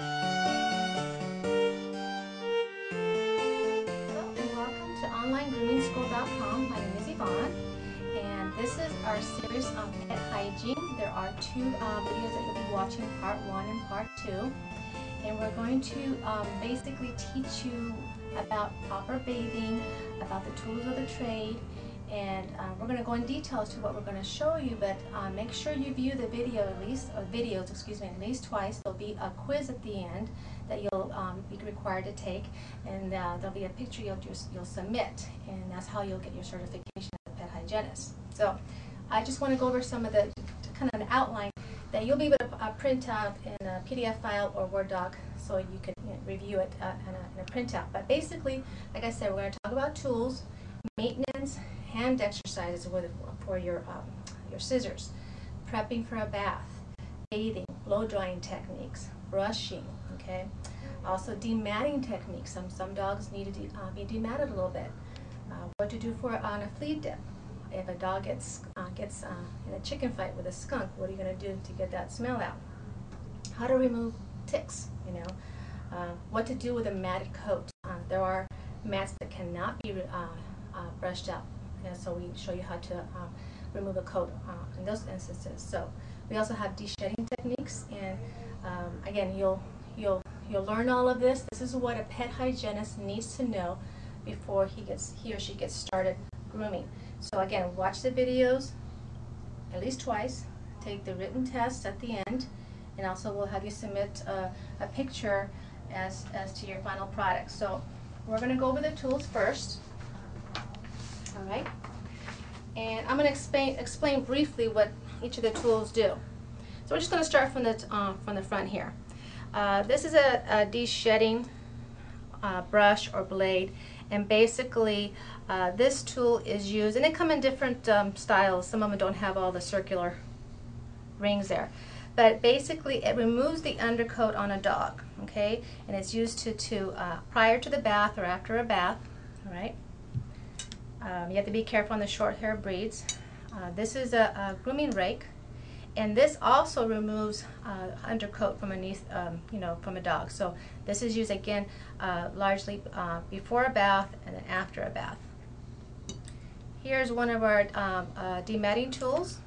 and welcome to onlinegroomingschool.com. My name is Yvonne, and this is our series on pet hygiene. There are two videos that you'll be watching, part 1 and part 2. And we're going to basically teach you about proper bathing, about the tools of the trade, and we're going to go in detail as to what we're going to show you, but make sure you view the video videos at least twice. There'll be a quiz at the end that you'll be required to take, and there'll be a picture you'll submit, and that's how you'll get your certification as a pet hygienist. So I just want to go over some of the kind of an outline that you'll be able to print out in a PDF file or Word doc, so you can review it in a printout. But basically, like I said, we're going to talk about tools, maintenance, hand exercises for your scissors, prepping for a bath, bathing, blow drying techniques, brushing. Okay, also dematting techniques. Some dogs need to be dematted a little bit. What to do on a flea dip. If a dog gets in a chicken fight with a skunk, what are you going to do to get that smell out? How to remove ticks, what to do with a matted coat. There are mats that cannot be brushed out, and so we show you how to remove a coat in those instances. So we also have de-shedding techniques, and again, you'll learn all of this. This is what a pet hygienist needs to know before he or she gets started grooming. So again, watch the videos at least twice, take the written test at the end, and also we'll have you submit a picture as to your final product. So we're going to go over the tools first. All right, and I'm going to explain briefly what each of the tools do. So we're just going to start from the front here. This is a de-shedding brush or blade, and basically this tool is used, and they come in different styles. Some of them don't have all the circular rings there, but basically it removes the undercoat on a dog. Okay, and it's used to prior to the bath or after a bath. All right. You have to be careful on the short hair breeds. This is a grooming rake, and this also removes undercoat from from a dog. So this is used again largely before a bath and then after a bath. Here's one of our dematting tools.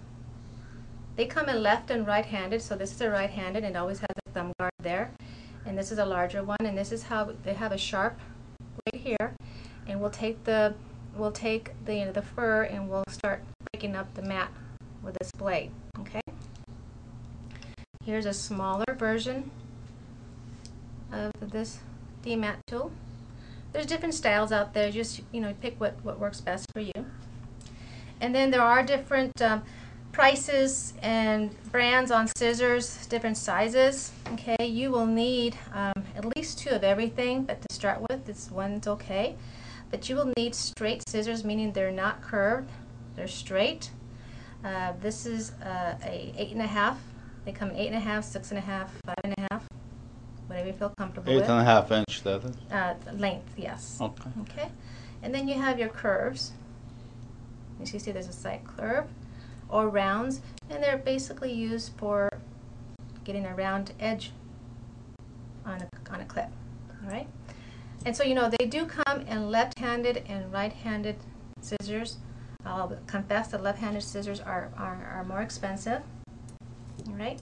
They come in left and right-handed, so this is a right-handed and it always has a thumb guard there. And this is a larger one, and this is how they have a sharp blade here, and we'll take the fur and we'll start breaking up the mat with this blade. Okay. Here's a smaller version of this demat tool. There's different styles out there. Just pick what works best for you. And then there are different prices and brands on scissors, different sizes. Okay, you will need at least 2 of everything, but to start with, this one's okay. But you will need straight scissors, meaning they're not curved, they're straight. This is a 8.5. They come in 8.5, 6.5, 5.5, whatever you feel comfortable with. 8.5 inch, that is? Length, yes. Okay. Okay. And then you have your curves. As you see, there's a side curve or rounds, and they're basically used for getting a round edge on a clip. All right. And so they do come in left-handed and right-handed scissors. I'll confess that left-handed scissors are more expensive. All right.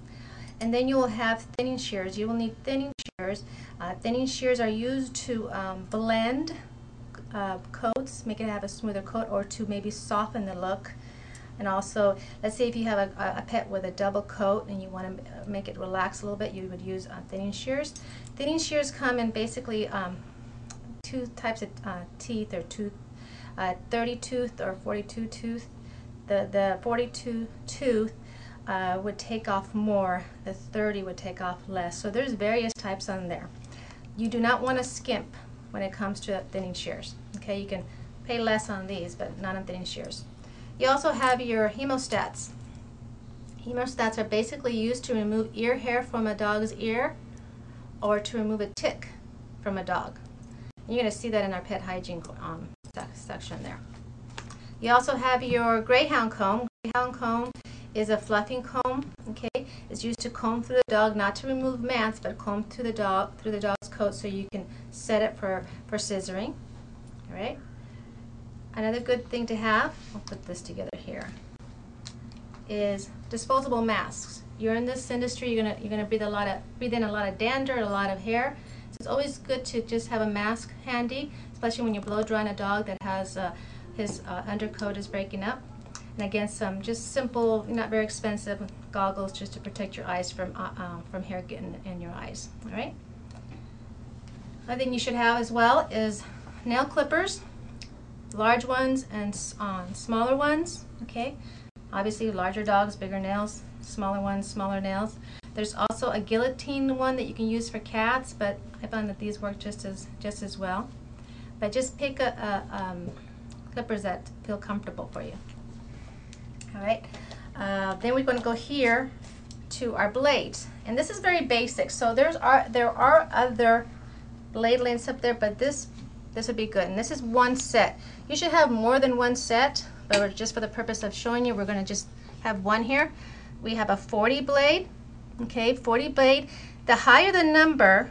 And then you will have thinning shears. You will need thinning shears. Thinning shears are used to blend coats, make it have a smoother coat, or to maybe soften the look. And also, let's say if you have a pet with a double coat and you want to make it relax a little bit, you would use thinning shears. Thinning shears come in basically 2 types of teeth or tooth, 30 tooth or 42 tooth. The 42 tooth would take off more, the 30 would take off less. So there's various types on there. You do not want to skimp when it comes to thinning shears. Okay, you can pay less on these, but not on thinning shears. You also have your hemostats. Hemostats are basically used to remove ear hair from a dog's ear or to remove a tick from a dog. You're going to see that in our pet hygiene section there. You also have your greyhound comb. Greyhound comb is a fluffing comb, okay, is used to comb through the dog, not to remove mats, but comb through the dog's coat so you can set it for scissoring. All right. Another good thing to have, I'll put this together here, is disposable masks. You're in this industry, you're gonna breathe in a lot of dander, a lot of hair. So it's always good to just have a mask handy, especially when you're blow drying a dog that has his undercoat is breaking up. And again, some just simple, not very expensive goggles just to protect your eyes from hair getting in your eyes. All right. Another thing you should have as well is nail clippers, large ones and smaller ones. Okay. Obviously, larger dogs, bigger nails. Smaller ones, smaller nails. There's also a guillotine one that you can use for cats, but I found that these work just as well. But just pick clippers that feel comfortable for you. All right. Then we're going to go here to our blades, and this is very basic. So there are other blade lengths up there, but this would be good. And this is one set. You should have more than one set, but just for the purpose of showing you, we're going to just have one here. We have a 40 blade. Okay, 40 blade. The higher the number,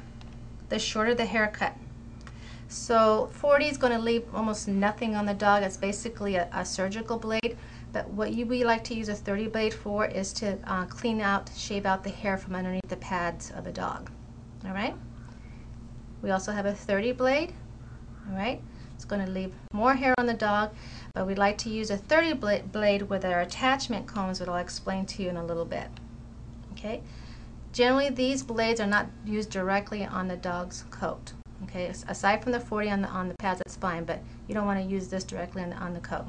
the shorter the haircut. So 40 is going to leave almost nothing on the dog. It's basically a surgical blade. But what we like to use a 30 blade for is to clean out, shave out the hair from underneath the pads of a dog. All right. We also have a 30 blade. All right. It's going to leave more hair on the dog, but we like to use a 30 blade with our attachment combs, which I'll explain to you in a little bit. Okay. Generally, these blades are not used directly on the dog's coat. Okay. Aside from the 40 on the pads, that's fine, but you don't want to use this directly on the coat.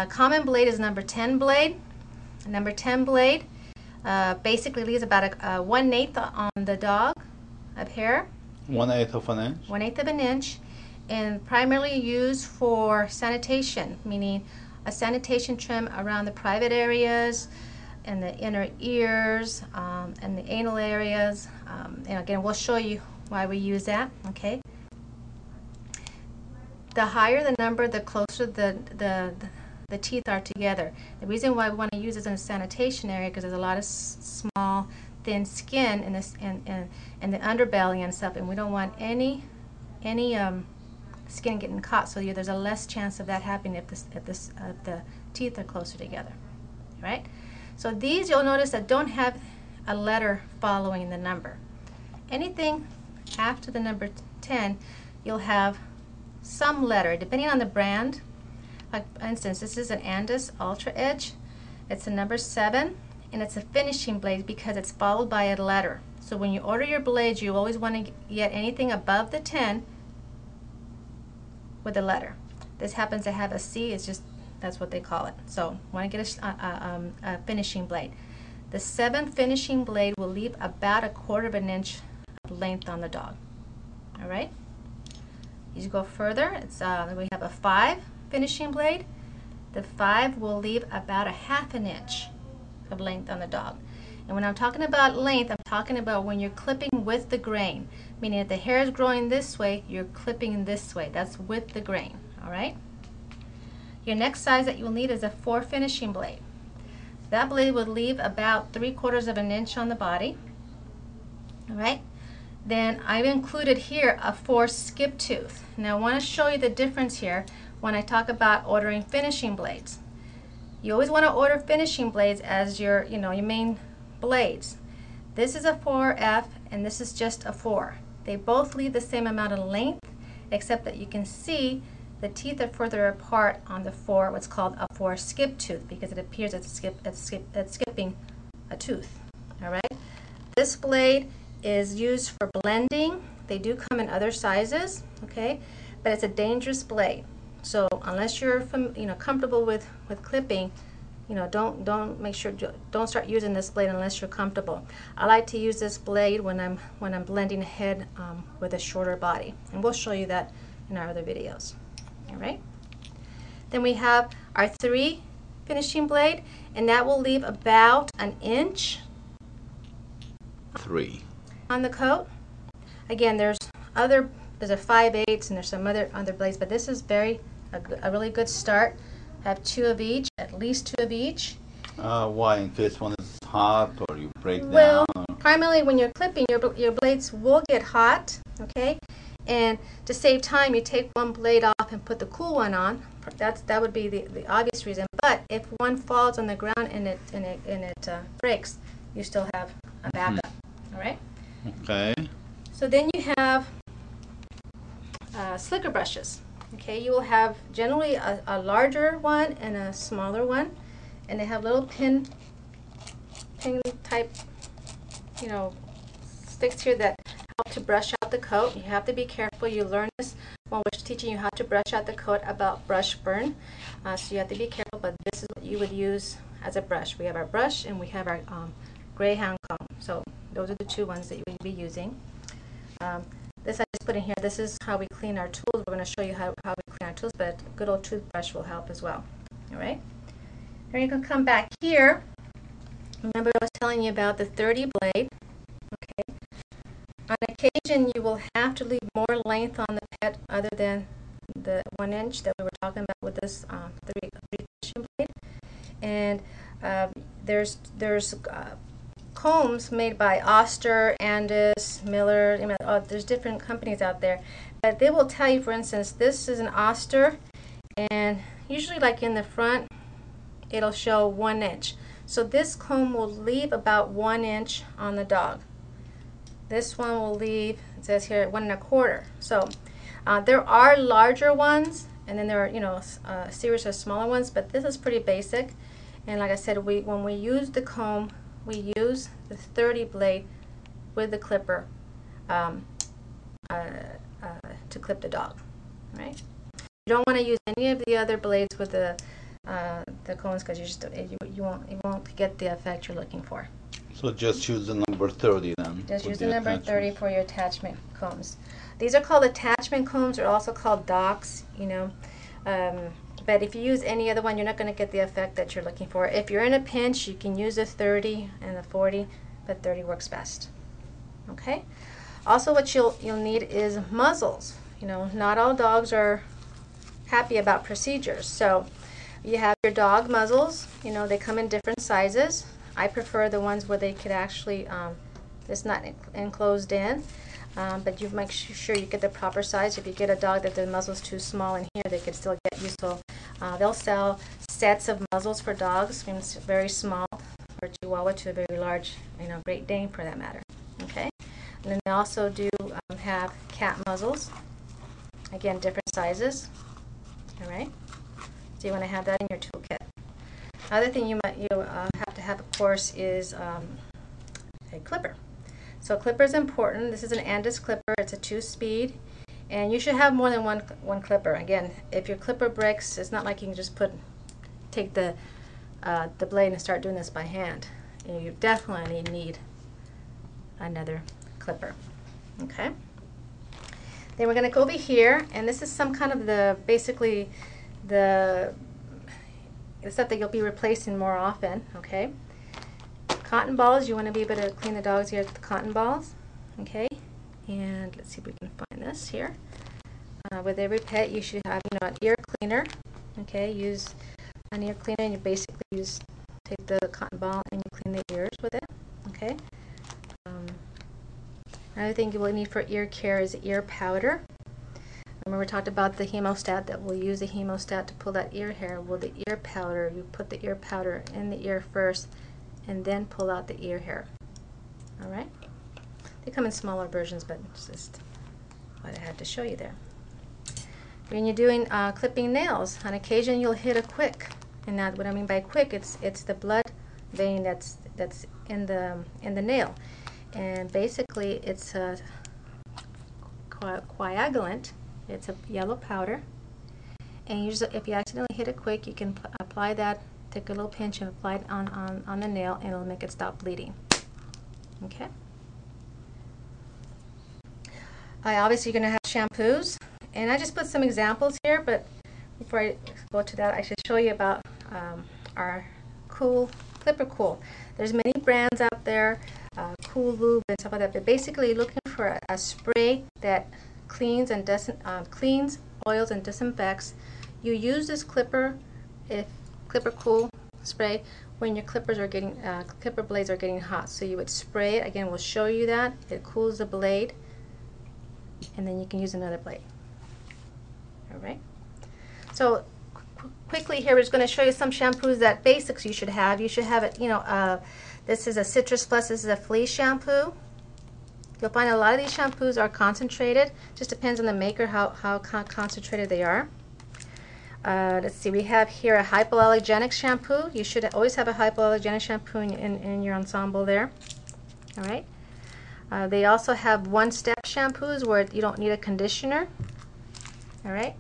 Common blade is number 10 blade. Number 10 blade basically leaves about a 1/8 on the dog of hair. 1/8 of an inch. 1/8 of an inch, and primarily used for sanitation, meaning a sanitation trim around the private areas and the inner ears and the anal areas. And again, we'll show you why we use that. Okay. The higher the number, the closer the teeth are together. The reason why we want to use this in a sanitation area because there's a lot of small, thin skin in this in the underbelly and stuff, and we don't want any skin getting caught. So there's a less chance of that happening if the teeth are closer together. Right? So these you'll notice that don't have a letter following the number. Anything after the number 10, you'll have some letter depending on the brand. Like for instance, this is an Andis Ultra Edge. It's a number 7, and it's a finishing blade because it's followed by a letter. So when you order your blades, you always want to get anything above the 10 with a letter. This happens to have a C. It's just that's what they call it. So want to get a finishing blade. The 7 finishing blade will leave about 1/4 of an inch of length on the dog. All right. As you go further, we have a 5 finishing blade. The 5 will leave about 1/2 an inch of length on the dog. And when I'm talking about length, I'm talking about when you're clipping with the grain, meaning if the hair is growing this way, you're clipping this way. That's with the grain. All right. Your next size that you'll need is a 4 finishing blade. That blade would leave about 3/4 of an inch on the body. All right. Then I've included here a 4 skip tooth. Now I want to show you the difference here when I talk about ordering finishing blades. You always want to order finishing blades as your main blades. This is a 4F and this is just a 4. They both leave the same amount of length, except that you can see the teeth are further apart on the 4, what's called a 4 skip tooth, because it appears it's skipping a tooth. All right. This blade is used for blending. They do come in other sizes, okay, but it's a dangerous blade. So unless you're comfortable with clipping, don't start using this blade unless you're comfortable. I like to use this blade when I'm blending a head with a shorter body, and we'll show you that in our other videos. All right. Then we have our 3 finishing blade, and that will leave about 1 inch. 3. On the coat. Again, there's a 5/8 and there's some other blades, but this is a really good start. Have 2 of each, at least 2 of each. Why? In case one is hot or you break Well, down? primarily when you're clipping, your blades will get hot, okay? And to save time, you take one blade off and put the cool one on. That would be the obvious reason. But if one falls on the ground and it breaks, you still have a backup. All right. Okay. So then you have slicker brushes. Okay, you will have generally a larger one and a smaller one, and they have little pin type, sticks here that help to brush out the coat. You have to be careful. You learn this when we're teaching you how to brush out the coat about brush burn. So you have to be careful, but this is what you would use as a brush. We have our brush and we have our Greyhound comb. So those are the two ones that you would be using. This I just put in here. This is how we clean our tools. We're going to show you how we clean our tools, but a good old toothbrush will help as well. All right. Then you can come back here. Remember I was telling you about the 30 blade. Okay. On occasion, you will have to leave more length on the pet other than the 1 inch that we were talking about with this 3 fishing blade. And there's combs made by Oster, Andis, Miller. There's different companies out there, but they will tell you, for instance, this is an Oster, and usually like in the front, it'll show 1 inch. So this comb will leave about 1 inch on the dog. This one will leave, it says here, 1 1/4. So there are larger ones, and then there are, a series of smaller ones, but this is pretty basic. And like I said, when we use the comb, we use the 30 blade with the clipper to clip the dog, right? You don't want to use any of the other blades with the combs, because you won't get the effect you're looking for. So just use the number 30 then. Just use the number 30 for your attachment combs. These are called attachment combs, or also called docks, but if you use any other one, you're not going to get the effect that you're looking for. If you're in a pinch, you can use the 30 and the 40, but 30 works best. Okay. Also, what you'll need is muzzles. Not all dogs are happy about procedures. So you have your dog muzzles. They come in different sizes. I prefer the ones where they could actually, it's not enclosed in, but you make sure you get the proper size. If you get a dog that the muzzle's too small in here, they can still get you. So they'll sell sets of muzzles for dogs, from very small, or Chihuahua, to a very large, Great Dane for that matter. Okay, and then they also do have cat muzzles. Again, different sizes. All right, so you want to have that in your toolkit. Other thing you have to have, of course, is a clipper. So clipper is important. This is an Andis clipper. It's a 2-speed, and you should have more than one clipper. Again, if your clipper breaks, it's not like you can just take the blade and start doing this by hand. You definitely need another clipper. Okay. Then we're going to go over here, and this is some kind of basically the stuff that you'll be replacing more often. Okay. Cotton balls. You want to be able to clean the dog's ears with the cotton balls. Okay. And let's see if we can find this here. With every pet, you should have an ear cleaner. Okay. Use an ear cleaner, and you basically take the cotton ball and you clean the ears with it. Okay. Another thing you will need for ear care is ear powder. Remember we talked about the hemostat, that we'll use the hemostat to pull that ear hair. Well, the ear powder, you put the ear powder in the ear first and then pull out the ear hair. Alright? They come in smaller versions, but it's just what I had to show you there. When you're doing clipping nails, on occasion you'll hit a quick. And now what I mean by quick, it's the blood vein that's in the nail. And basically it's a coagulant. It's a yellow powder, and usually if you accidentally hit it quick, you can apply that, take a little pinch and apply it on the nail, and it'll make it stop bleeding. Okay. Obviously you're going to have shampoos, and I just put some examples here, but before I go to that, I should show you about our Clipper Cool. There's many brands out there, Cool Lube and stuff like that, but basically you're looking for a spray that cleans, oils, and disinfects. You use this Clipper Cool spray when your clippers are getting clipper blades are getting hot. So you would spray it. Again, we'll show you that. It cools the blade, and then you can use another blade. All right. So quickly here, we're just going to show you some shampoos that basics you should have. You should have it. You know, this is a Citrus Plus. This is a fleece shampoo. You'll find a lot of these shampoos are concentrated. Just depends on the maker how concentrated they are. Let's see, we have here a hypoallergenic shampoo. You should always have a hypoallergenic shampoo in your ensemble there. All right. They also have one-step shampoos where you don't need a conditioner. All right.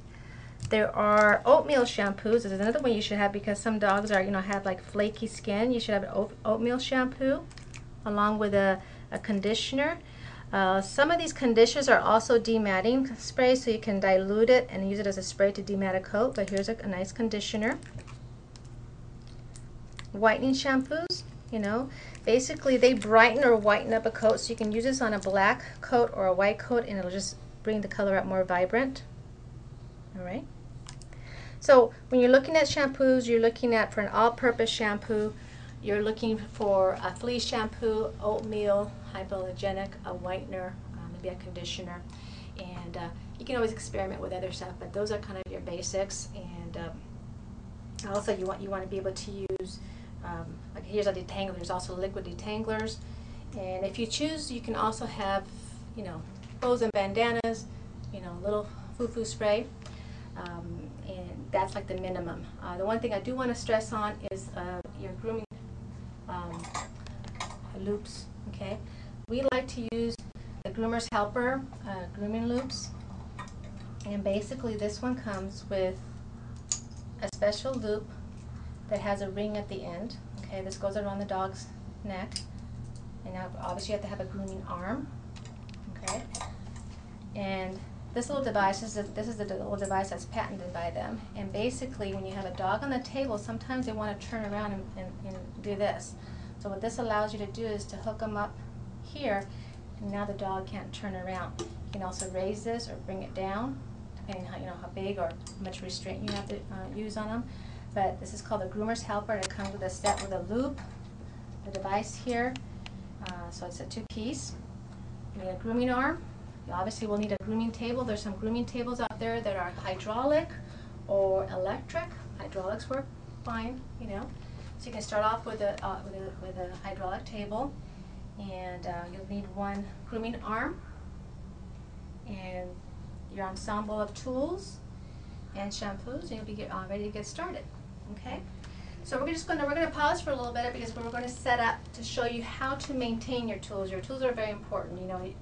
There are oatmeal shampoos. This is another one you should have because some dogs are, have like flaky skin. You should have an oatmeal shampoo along with a conditioner. Some of these conditioners are also dematting spray, so you can dilute it and use it as a spray to demat a coat. But here's a nice conditioner. Whitening shampoos, basically they brighten or whiten up a coat, so you can use this on a black coat or a white coat, and it'll just bring the color out more vibrant. All right. So when you're looking at shampoos, you're looking at for an all-purpose shampoo. You're looking for a fleece shampoo, oatmeal, hypoallergenic, a whitener, maybe a conditioner, and you can always experiment with other stuff. But those are kind of your basics. And also, you want to be able to use like here's a detangler. There's also liquid detanglers, and if you choose, you can also have clothes and bandanas, little foo-foo spray. And that's like the minimum. The one thing I do want to stress on is your grooming loops. Okay, we like to use the Groomer's Helper grooming loops, and basically this one comes with a special loop that has a ring at the end. Okay, this goes around the dog's neck, and now obviously you have to have a grooming arm. Okay, and this little device, this is the little device that's patented by them. And basically, when you have a dog on the table, sometimes they want to turn around and do this. So what this allows you to do is to hook them up here, and now the dog can't turn around. You can also raise this or bring it down, depending how how big or how much restraint you have to use on them. But this is called the Groomer's Helper. It comes with a set with a loop, the device here. So it's a two-piece. You need a grooming arm. You obviously will need a grooming table. There's some grooming tables out there that are hydraulic or electric. Hydraulics work fine, So you can start off with a hydraulic table, and you'll need one grooming arm and your ensemble of tools and shampoos, and you'll be ready to get started. Okay. So we're gonna pause for a little bit because we're going to set up to show you how to maintain your tools. Your tools are very important.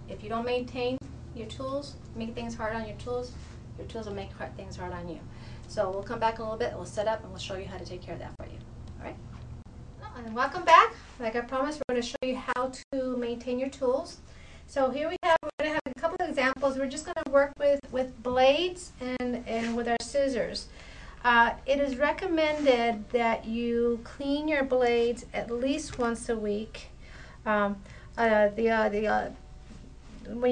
If you don't maintain your tools, make things hard on your tools will make things hard on you. So we'll come back a little bit, we'll set up, and we'll show you how to take care of that for you. All right? And welcome back. Like I promised, we're going to show you how to maintain your tools. So here we're going to have a couple of examples. We're just going to work with blades and with our scissors. It is recommended that you clean your blades at least once a week. When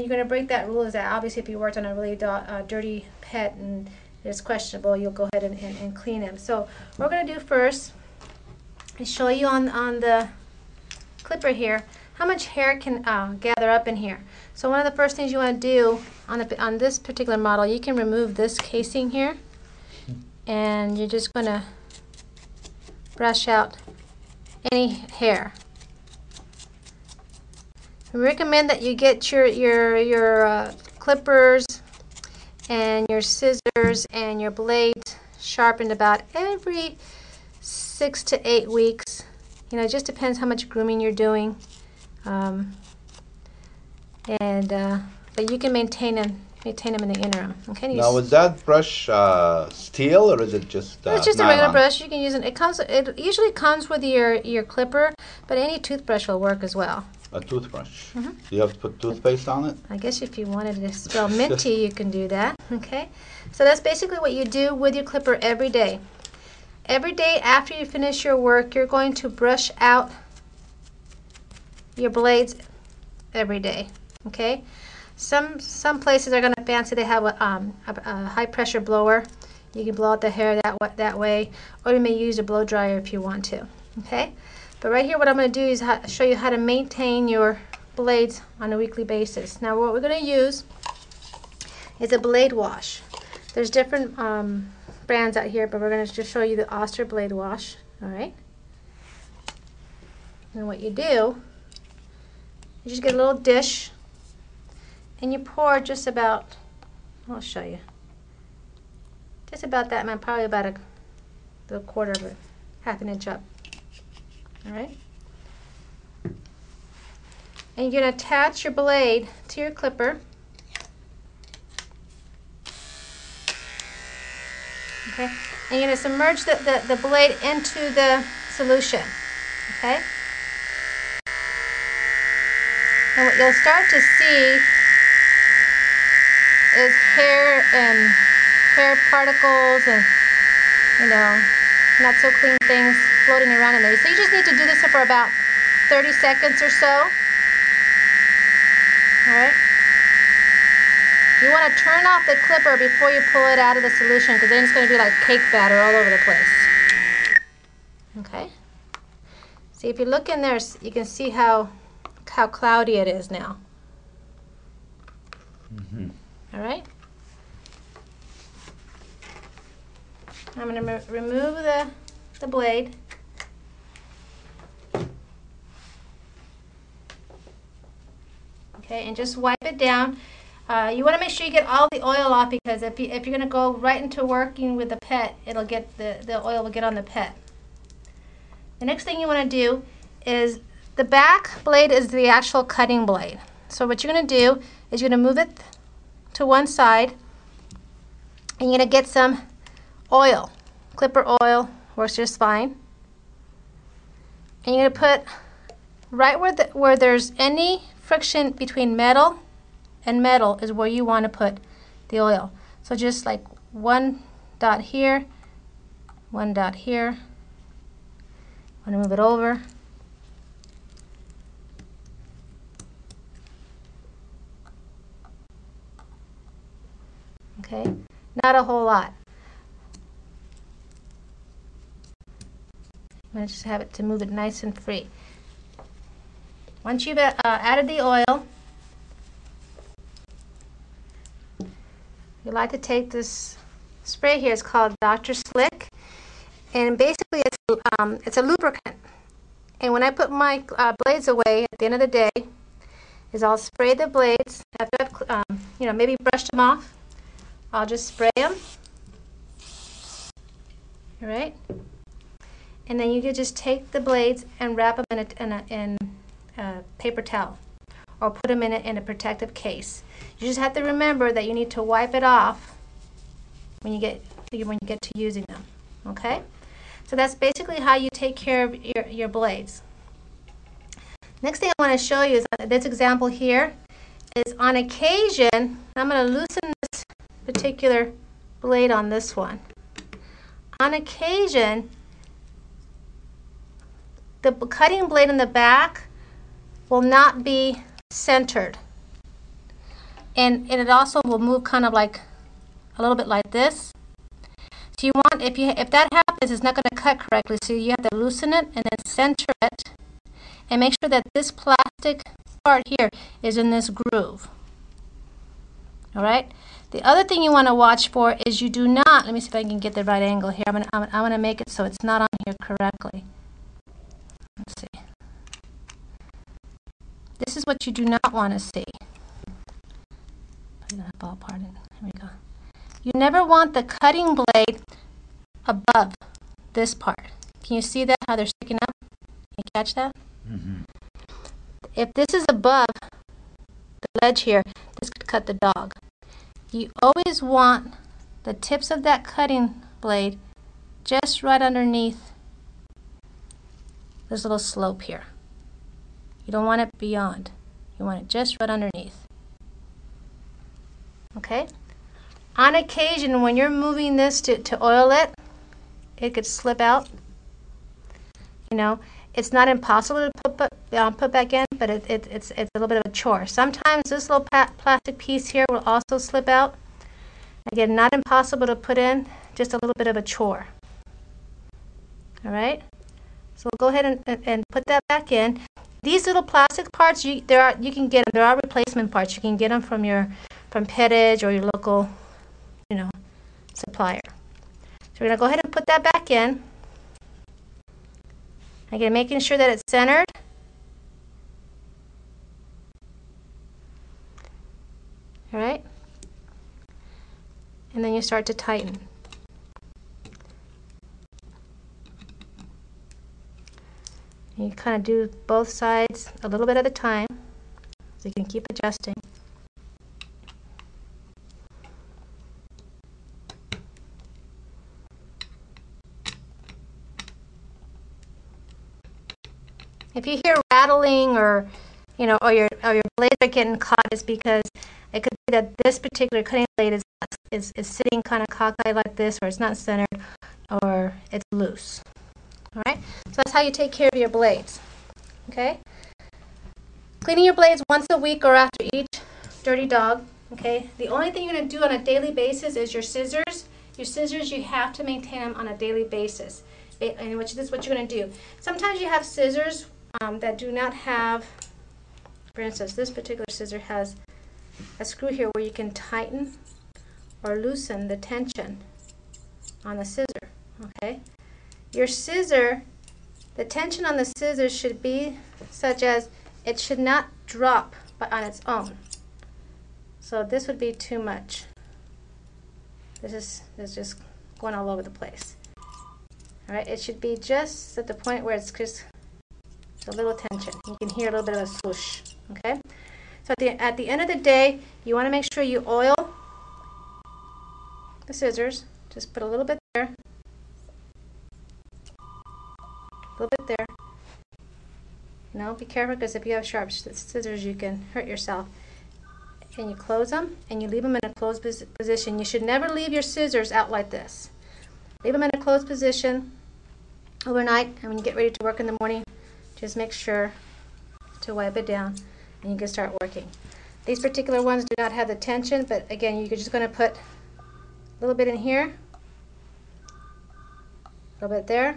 you're going to break that rule is that obviously if you worked on a really dirty pet and it's questionable, you'll go ahead and clean them. So what we're going to do first is show you on the clipper here how much hair can gather up in here. So one of the first things you want to do on this particular model, you can remove this casing here, and you're just going to brush out any hair. We recommend that you get your clippers and your scissors and your blades sharpened about every 6 to 8 weeks. It just depends how much grooming you're doing, but you can maintain them in the interim. Okay. Now, is that brush steel or is it just? It's just nylon? a regular brush. You can use it. It usually comes with your clipper, but any toothbrush will work as well. A toothbrush. Do you have to put toothpaste on it? I guess if you wanted to smell minty, you can do that. Okay. So that's basically what you do with your clipper every day. Every day after you finish your work, you're going to brush out your blades every day. Okay. Some places are going to fancy. They have a high pressure blower. You can blow out the hair that way, or you may use a blow dryer if you want to. Okay, but right here what I'm going to do is show you how to maintain your blades on a weekly basis. Now what we're going to use is a blade wash. There's different brands out here, but we're going to just show you the Oster blade wash. All right, and what you do, you just get a little dish and you pour just about, I'll show you, just about that amount, probably about the quarter of it, half an inch up. All right, and you're going to attach your blade to your clipper. Okay, and you're going to submerge the blade into the solution. Okay, and what you'll start to see is hair particles and, you know, not so clean things floating around in there. So you just need to do this for about 30 seconds or so. All right. You want to turn off the clipper before you pull it out of the solution, because then it's going to be like cake batter all over the place. Okay. See, if you look in there, you can see how cloudy it is now. Mm-hmm. All right. I'm going to remove the blade. Okay, and just wipe it down. You want to make sure you get all the oil off, because if you're going to go right into working with the pet, it'll get the oil will get on the pet. The next thing you want to do is, the back blade is the actual cutting blade. So what you're going to do is you're going to move it to one side, and you're going to get some oil. Clipper oil works just fine. And you're going to put right where there's any friction between metal and metal is where you want to put the oil. So just like one dot here, one dot here. I'm going to move it over. Okay, not a whole lot. I'm going to just have it to move it nice and free. Once you've added the oil, you like to take this spray here. It's called Dr. Slick, and basically it's a lubricant. And when I put my blades away at the end of the day, is I'll spray the blades after I've maybe brushed them off. I'll just spray them. All right. And then you can just take the blades and wrap them in a paper towel, or put them in a protective case. You just have to remember that you need to wipe it off when you get to using them. Okay? So that's basically how you take care of your blades. Next thing I want to show you is this example here. Is on occasion, I'm going to loosen this particular blade on this one. On occasion, the cutting blade in the back will not be centered, and it also will move kind of like a little bit like this. So you want, if that happens, it's not going to cut correctly. So you have to loosen it and then center it, and make sure that this plastic part here is in this groove. All right. The other thing you want to watch for is you do not. Let me see if I can get the right angle here. I'm gonna make it so it's not on here correctly. Let's see. This is what you do not want to see. I'm gonna fall apart. Here we go. You never want the cutting blade above this part. Can you see that, how they're sticking up? Can you catch that? Mm-hmm. If this is above the ledge here, this could cut the dog. You always want the tips of that cutting blade just right underneath this little slope here. You don't want it beyond. You want it just right underneath. Okay? On occasion, when you're moving this to oil it, it could slip out. You know, it's not impossible to put back in, but it's a little bit of a chore. Sometimes this little plastic piece here will also slip out. Again, not impossible to put in, just a little bit of a chore. All right? So go ahead and put that back in. These little plastic parts, you can get them. There are replacement parts. You can get them from Pet Edge or your local, supplier. So we're gonna go ahead and put that back in. Again, making sure that it's centered. All right. And then you start to tighten. You kind of do both sides a little bit at a time, so you can keep adjusting. If you hear rattling or your blades are getting caught, it's because it could be that this particular cutting blade is sitting kind of cockeyed like this, or it's not centered, or it's loose. All right, so that's how you take care of your blades. Okay, cleaning your blades once a week or after each dirty dog. Okay, the only thing you're going to do on a daily basis is your scissors. Your scissors, you have to maintain them on a daily basis, and which is what you're going to do. Sometimes you have scissors that do not have, for instance, this particular scissor has a screw here where you can tighten or loosen the tension on the scissor. Okay. Your scissor, the tension on the scissors should be such as it should not drop on its own. So this would be too much. This is just going all over the place. All right, it should be just at the point where it's just a little tension. You can hear a little bit of a swoosh. Okay. So at the end of the day, you want to make sure you oil the scissors. Just put a little bit there. A little bit there. Now be careful, because if you have sharp scissors, you can hurt yourself. And you close them, and you leave them in a closed position. You should never leave your scissors out like this. Leave them in a closed position overnight, and when you get ready to work in the morning, just make sure to wipe it down, and you can start working. These particular ones do not have the tension, but again, you're just going to put a little bit in here, a little bit there.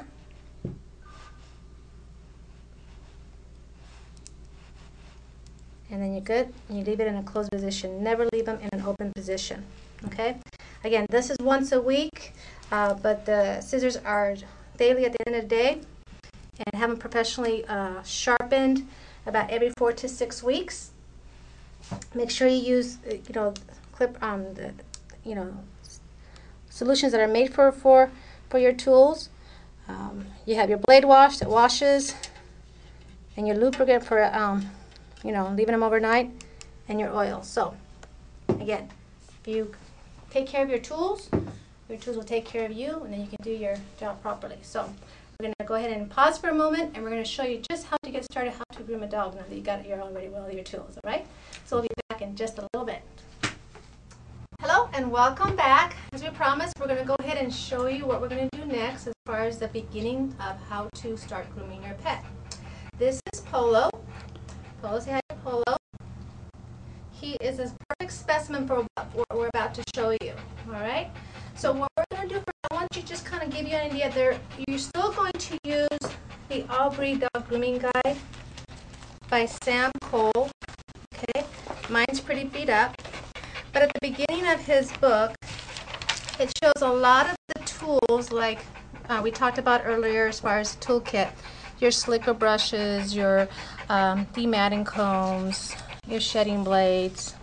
And then you're good, and you leave it in a closed position. Never leave them in an open position. Okay? Again, this is once a week, but the scissors are daily at the end of the day, and have them professionally sharpened about every 4 to 6 weeks. Make sure you use, solutions that are made for your tools. You have your blade wash that washes, and your lubricant for leaving them overnight, and your oil. So again, if you take care of your tools will take care of you, and then you can do your job properly. So we're going to go ahead and pause for a moment, and we're going to show you just how to get started, how to groom a dog now that you got your already well your tools. All right, so we'll be back in just a little bit. Hello and welcome back. As we promised, we're going to go ahead and show you what we're going to do next as far as the beginning of how to start grooming your pet. This is Polo. Polo, say hi to Polo. He is a perfect specimen for what we're about to show you. All right. So what we're going to do first, I want you to just kind of give you an idea. You're still going to use the Aubrey Dog Grooming Guide by Sam Cole. Okay. Mine's pretty beat up, but at the beginning of his book, it shows a lot of the tools like we talked about earlier as far as toolkit. Your slicker brushes, your dematting combs, your shedding blades,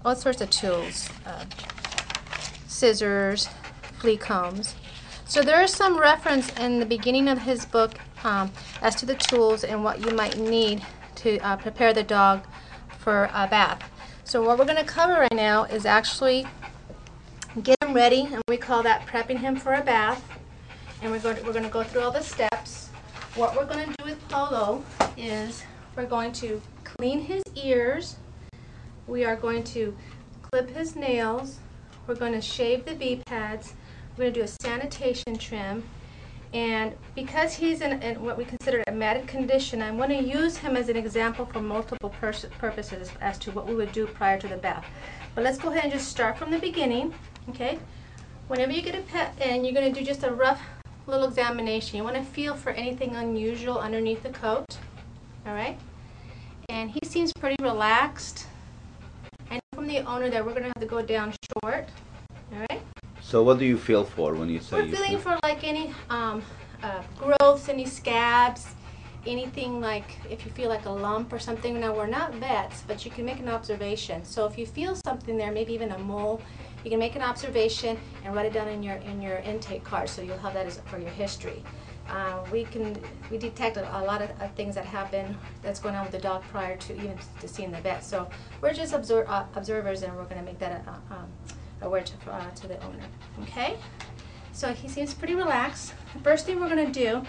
all sorts of tools, scissors, flea combs. So there is some reference in the beginning of his book as to the tools and what you might need to prepare the dog for a bath. So what we're going to cover right now is actually get him ready, and we call that prepping him for a bath. And we're going to go through all the steps. What we're going to do with Polo is we're going to clean his ears. We are going to clip his nails. We're going to shave the V-pads. We're going to do a sanitation trim. And because he's in what we consider a matted condition, I'm going to use him as an example for multiple purposes as to what we would do prior to the bath. But let's go ahead and just start from the beginning. Okay? Whenever you get a pet in, you're going to do just a rough little examination. You want to feel for anything unusual underneath the coat. All right? And he seems pretty relaxed. I know from the owner that we're going to have to go down short. All right? So what do you feel for when you say We're feeling for like any growths, any scabs, anything like if you feel like a lump or something. Now we're not vets, but you can make an observation. So if you feel something there, maybe even a mole, you can make an observation and write it down in your intake card, so you'll have that as for your history. We detect a lot of things that happen that's going on with the dog prior to even to seeing the vet. So we're just observers, and we're going to make that aware to the owner. Okay. So he seems pretty relaxed. The first thing we're going to do,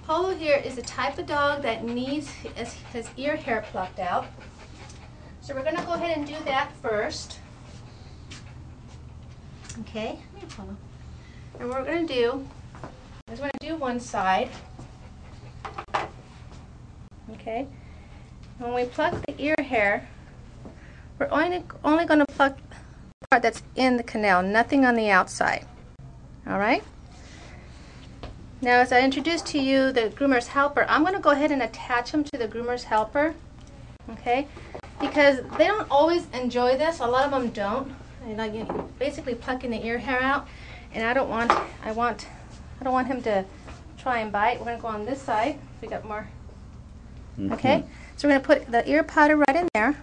Polo here is the type of dog that needs his ear hair plucked out. So we're going to go ahead and do that first. Okay, come here, Polo. And what we're going to do is we're going to do one side. Okay. When we pluck the ear hair, we're only going to pluck the part that's in the canal, nothing on the outside. All right. Now, as I introduced to you the groomer's helper, I'm going to go ahead and attach him to the groomer's helper. Okay, because they don't always enjoy this. A lot of them don't. And I'm basically plucking the ear hair out, and I don't want him to try and bite. We're going to go on this side. We got more. Okay, so we're going to put the ear powder right in there.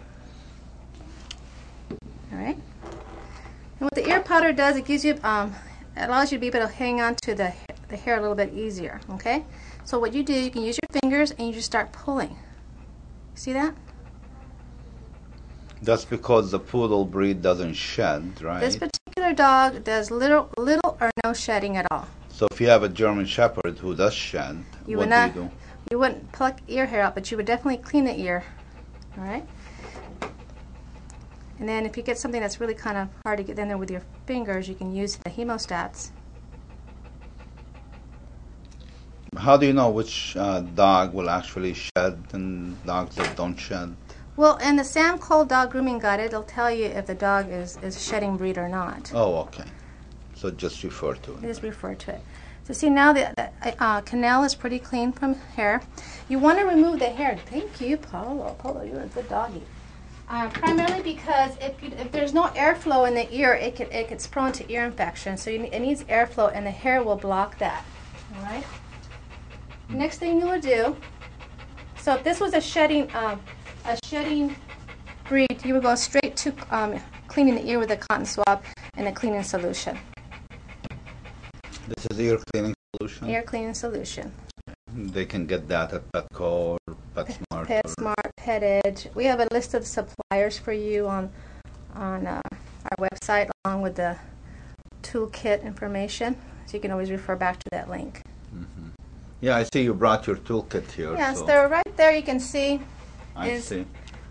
All right. And what the ear powder does, it gives you, it allows you to be able to hang on to the hair a little bit easier. Okay. So what you do, you can use your fingers and you just start pulling. See that? That's because the poodle breed doesn't shed, right? This particular dog does little or no shedding at all. So if you have a German Shepherd who does shed, what do you do? You wouldn't pluck ear hair out, but you would definitely clean the ear. All right. And then if you get something that's really kind of hard to get in there with your fingers, you can use the hemostats. How do you know which dog will actually shed and dogs that don't shed? Well, in the Sam Cole Dog Grooming Guide, it'll tell you if the dog is shedding breed or not. Oh, okay. So just refer to it. Just refer to it. So see, now the canal is pretty clean from hair. You want to remove the hair. Thank you, Polo. Polo, you're a good doggy. Primarily because if there's no airflow in the ear, it gets prone to ear infection. So it needs airflow, and the hair will block that. All right. Next thing you will do. So if this was a shedding breed, you would go straight to cleaning the ear with a cotton swab and a cleaning solution. This is ear cleaning solution? Ear cleaning solution. They can get that at Petco or PetSmart. PetSmart, PetEdge. We have a list of suppliers for you on our website, along with the toolkit information. So you can always refer back to that link. Mm-hmm. Yeah, I see you brought your toolkit here. Yes, so they're right there. You can see. I see.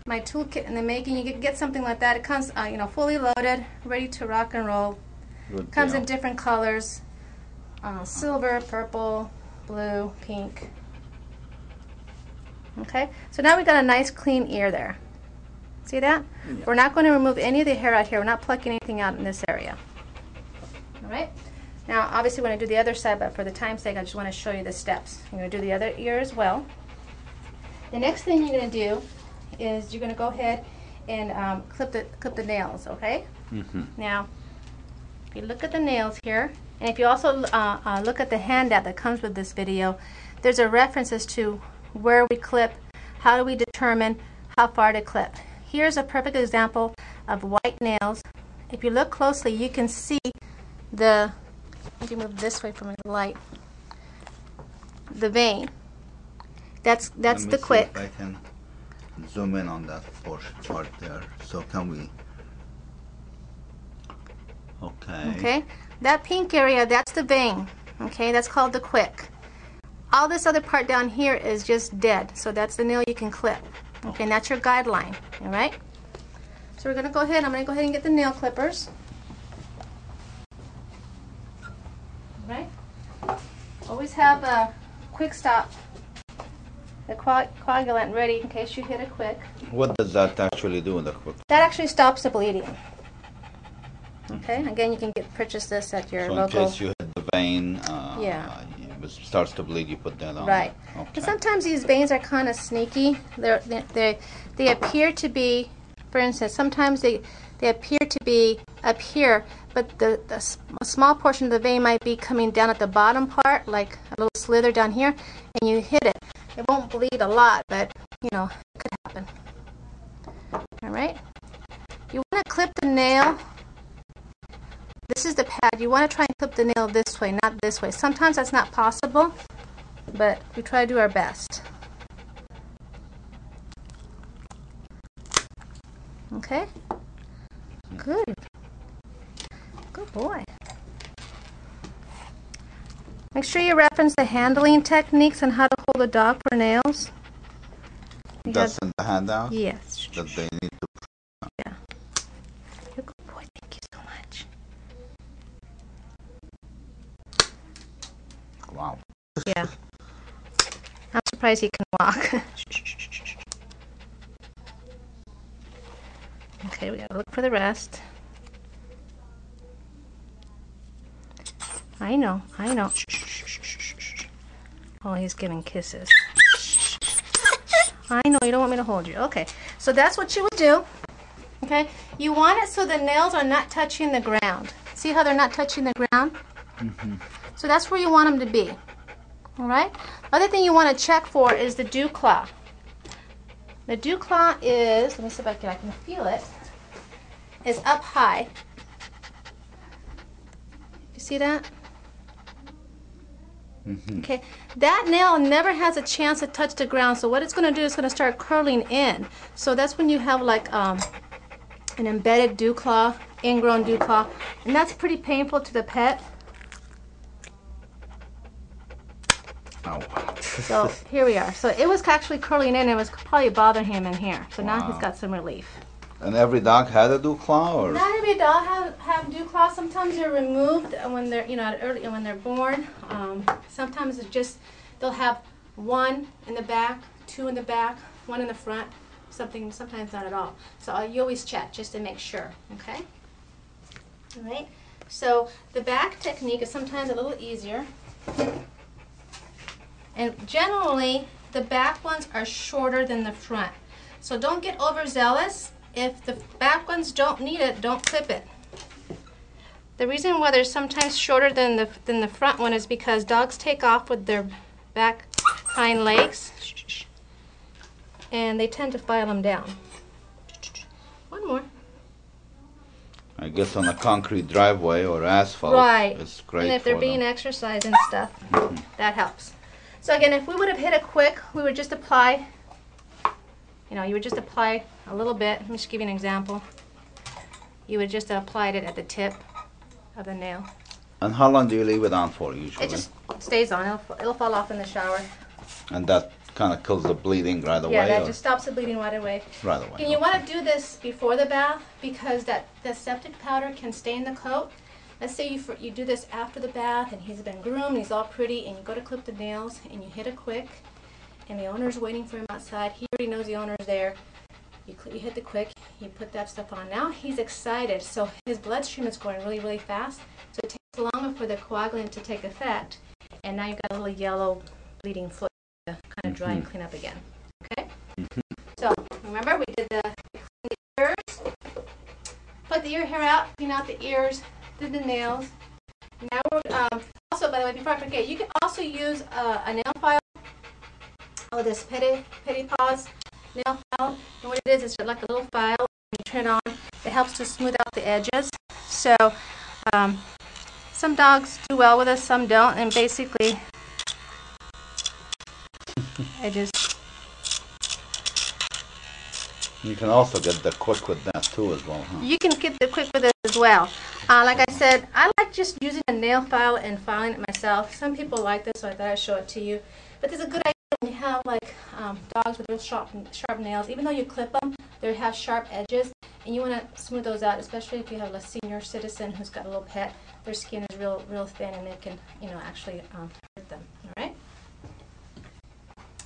My toolkit in the making. You can get something like that. It comes, fully loaded, ready to rock and roll. Good Comes deal. in different colors: silver, purple, blue, pink. Okay. So now we've got a nice clean ear there. See that? Yeah. We're not going to remove any of the hair out here. We're not plucking anything out in this area. All right. Now, obviously, when I do the other side, but for the time's sake, I just want to show you the steps. I'm going to do the other ear as well. The next thing you're going to do is you're going to go ahead and clip the nails, okay? Mm-hmm. Now, if you look at the nails here, and if you also look at the handout that comes with this video, there's a reference as to where we clip, how do we determine how far to clip. Here's a perfect example of white nails. If you look closely, you can see the, let me move this way from the light, the vein. That's the quick. If I can zoom in on that portion part there. So can we? Okay. Okay. That pink area, that's the vein. Okay, that's called the quick. All this other part down here is just dead. So that's the nail you can clip. Okay, and that's your guideline. All right. So we're going to go ahead. I'm going to go ahead and get the nail clippers. All right. Always have a quick stop, the coagulant ready in case you hit it quick. What does that actually do in the quick? That actually stops the bleeding. Okay. Again, you can purchase this at your so local. in case you hit the vein vein, Yeah. it starts to bleed, you put that on. Right. Okay. And sometimes these veins are kind of sneaky. They appear to be, for instance, sometimes they appear to be up here, but a small portion of the vein might be coming down at the bottom part, like a little slither down here, and you hit it. It won't bleed a lot, but you know, it could happen. All right. You want to clip the nail. This is the pad. You want to try and clip the nail this way, not this way. Sometimes that's not possible, but we try to do our best. Okay? Good. Good boy. Make sure you reference the handling techniques and how to hold a dog for nails. That's in the handout? Yes. That they need to. Yeah. You're a good boy. Thank you so much. Wow. Yeah. I'm surprised he can walk. Okay, we gotta look for the rest. I know, I know. Oh, he's giving kisses. I know, you don't want me to hold you. Okay, so that's what you would do. Okay, you want it so the nails are not touching the ground. See how they're not touching the ground? Mm-hmm. So that's where you want them to be. All right? Other thing you want to check for is the dew claw. The dew claw is, let me see if I can feel it, is up high. You see that? Mm-hmm. Okay, that nail never has a chance to touch the ground, so what it's going to do is going to start curling in. So that's when you have like an embedded dew claw, ingrown dew claw, and that's pretty painful to the pet. Oh. So here we are. So it was actually curling in. It was probably bothering him in here. So now he's Wow. got some relief. And every dog had a dew claw, or? Not every dog have dew claws. Sometimes they're removed when they're when they're born. Sometimes it's just they'll have one in the back, two in the back, one in the front. Sometimes not at all. So you always check just to make sure. Okay. All right. So the back technique is sometimes a little easier. And generally, the back ones are shorter than the front. So don't get overzealous. If the back ones don't need it, don't clip it. The reason why they're sometimes shorter than the front one is because dogs take off with their back hind legs, and they tend to file them down. One more. I guess on a concrete driveway or asphalt, Right. it's great. And if they're for being them. exercised and stuff, that helps. So again, if we would have hit it quick, we would just apply, you would just apply a little bit. Let me just give you an example. You would just apply it at the tip of the nail. And how long do you leave it on for usually? It just stays on. It'll fall off in the shower. And that kind of kills the bleeding right away? Yeah, that or? just stops the bleeding right away. Right away. And you want to do this before the bath because that septic powder can stain the coat. Let's say you do this after the bath and he's been groomed, he's all pretty, and you go to clip the nails and you hit it quick, and the owner's waiting for him outside. He already knows the owner's there. You hit the quick, you put that stuff on. Now he's excited, so his bloodstream is going really, really fast. So it takes longer for the coagulant to take effect, and now you've got a little yellow bleeding foot to kind of dry and clean up again. Okay? So remember, we did the ears, put the ear hair out, clean out the ears, did the nails. Now we're also, by the way, before I forget, you can also use a nail file. Oh, this Petit Paws nail file. And what it is like a little file. When you turn it on, it helps to smooth out the edges. So some dogs do well with this, some don't, and basically I just. You can also get the quick with that too as well, huh? You can get the quick with it as well. Like I said, I like just using a nail file and filing it myself. Some people like this, so I thought I'd show it to you. But it's a good idea when you have like dogs with real sharp nails. Even though you clip them, they have sharp edges, and you want to smooth those out, especially if you have a senior citizen who's got a little pet. Their skin is real thin, and it can actually hurt them. All right.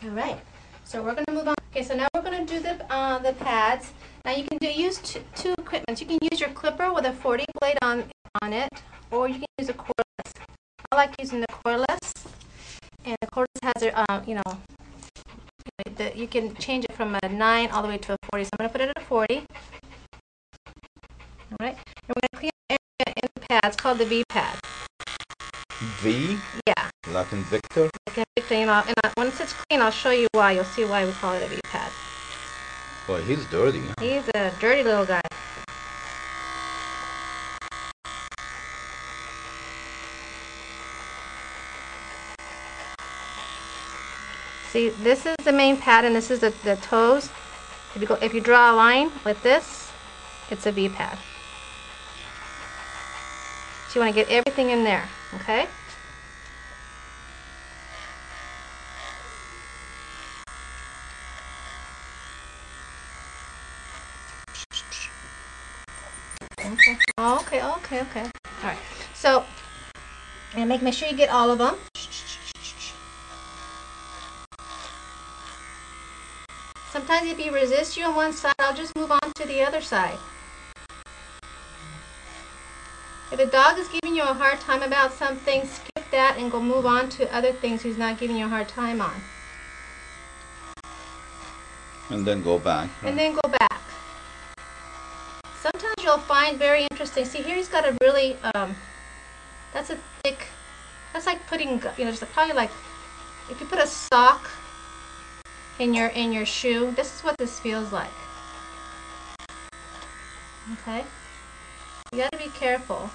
All right. So we're going to move on. Okay, so now we're going to do the pads. Now you can use two equipments. You can use your clipper with a 40 blade on it, or you can use a cordless. like using the cordless, and the cordless has a, you can change it from a 9 all the way to a 40. So I'm going to put it at a 40. All right, and we're going to clean the area in the pad. It's called the V pad. V? Yeah. Like in Victor? Like in Victor, once it's clean, I'll show you why. You'll see why we call it a V pad. Boy, he's dirty. Huh? He's a dirty little guy. See, this is the main pad, and this is the toes. If you draw a line with this, it's a V pad. So you want to get everything in there, okay? Okay. Okay. All right. So, and make sure you get all of them. Sometimes if you resist you on one side, I'll just move on to the other side. If a dog is giving you a hard time about something, skip that and go move on to other things he's not giving you a hard time on. And then go back. Right? And then go back. Sometimes you'll find very interesting. See, here he's got a really, that's a thick, that's like putting, just probably like, if you put a sock in your shoe, this is what this feels like. Okay? You gotta be careful.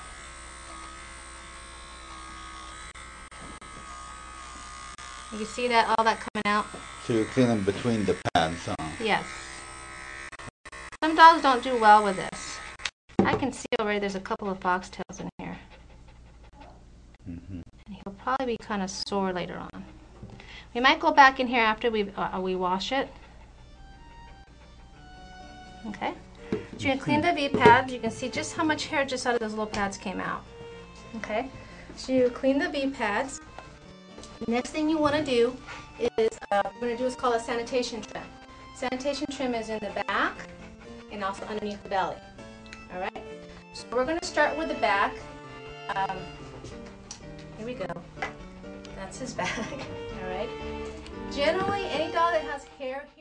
You see that, all that coming out? So you clean them between the pads, huh? Yes. Some dogs don't do well with this. I can see already there's a couple of foxtails in here. And he'll probably be kind of sore later on. We might go back in here after we wash it. Okay. So you can clean the V pads. You can see just how much hair just out of those little pads came out. Okay. So you clean the V pads. Next thing you want to do is what's called a sanitation trim. Sanitation trim is in the back and also underneath the belly. All right. So we're going to start with the back. Here we go. That's his back. All right. Generally, any dog that has hair here